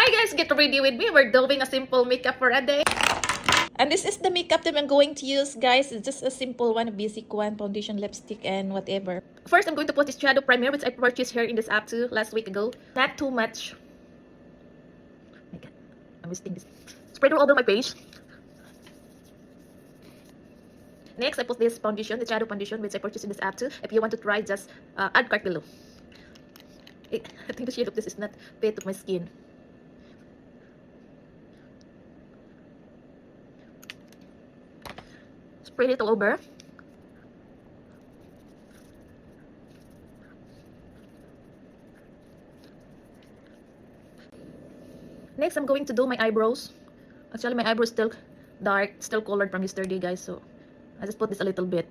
Hi guys, get ready with me. We're doing a simple makeup for a day. And this is the makeup that I'm going to use, guys. It's just a simple one, a basic one, foundation, lipstick, and whatever. First, I'm going to put this shadow primer, which I purchased here in this app too, last week ago. Not too much. Oh my God, I'm wasting this. Spread it all over my face. Next, I put this foundation, the shadow foundation, which I purchased in this app too. If you want to try, just add card below. I think the shade of this is not fit to my skin. Spread it all over. Next, I'm going to do my eyebrows. Actually, my eyebrows still dark, still colored from yesterday, guys. So, I just put this a little bit.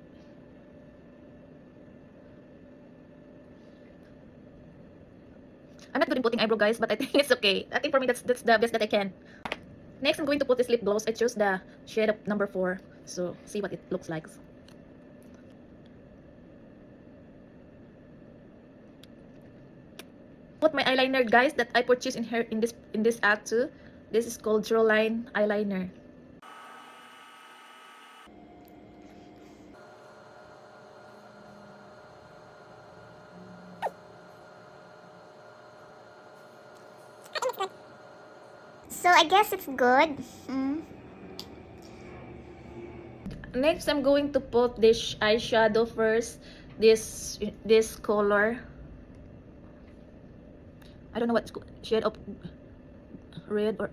I'm not good in putting eyebrow, guys, but I think it's okay. I think for me, that's the best that I can. Next, I'm going to put this lip gloss. I chose the shade of number 4. So, see what it looks like. Put my eyeliner, guys, that I purchased in this app too. This is called Jawline eyeliner. So I guess it's good. Next, I'm going to put this eyeshadow first. This color. I don't know what shade of red or.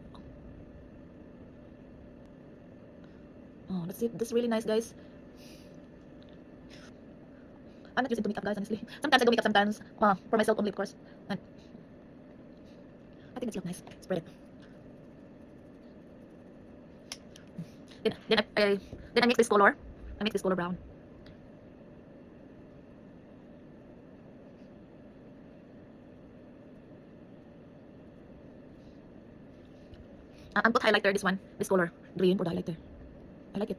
Oh, that's it. That's really nice, guys. I'm not using to makeup, guys, honestly. Sometimes I do makeup, sometimes for myself only, of course. And I think it's look nice. Spread it. Then I mix this color. I mix this color brown. And put highlighter, this one, this color, green for the highlighter. I like it.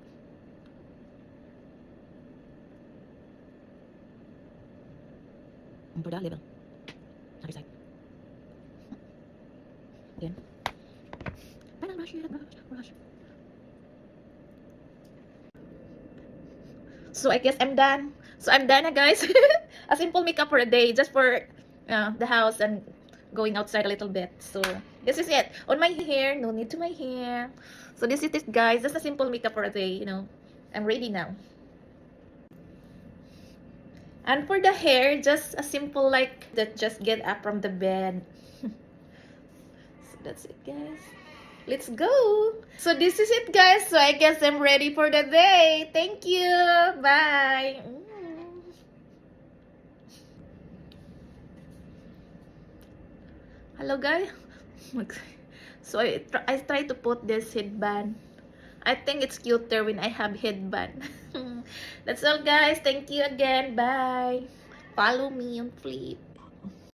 For the level. Other side. Again. Brush. So I guess I'm done. So I'm done na, guys. A simple makeup for a day, just for the house and going outside a little bit. So this is it. On my hair, no need to my hair. So this is it, guys. Just a simple makeup for a day, you know. I'm ready now. And for the hair, just a simple like that, just get up from the bed. So that's it, guys. Let's go. So this is it, guys. So I guess I'm ready for the day. Thank you. Bye. Hello, guys. So I try to put this headband. I think it's cuter when I have headband. That's all, guys. Thank you again. Bye. Follow me on Flip.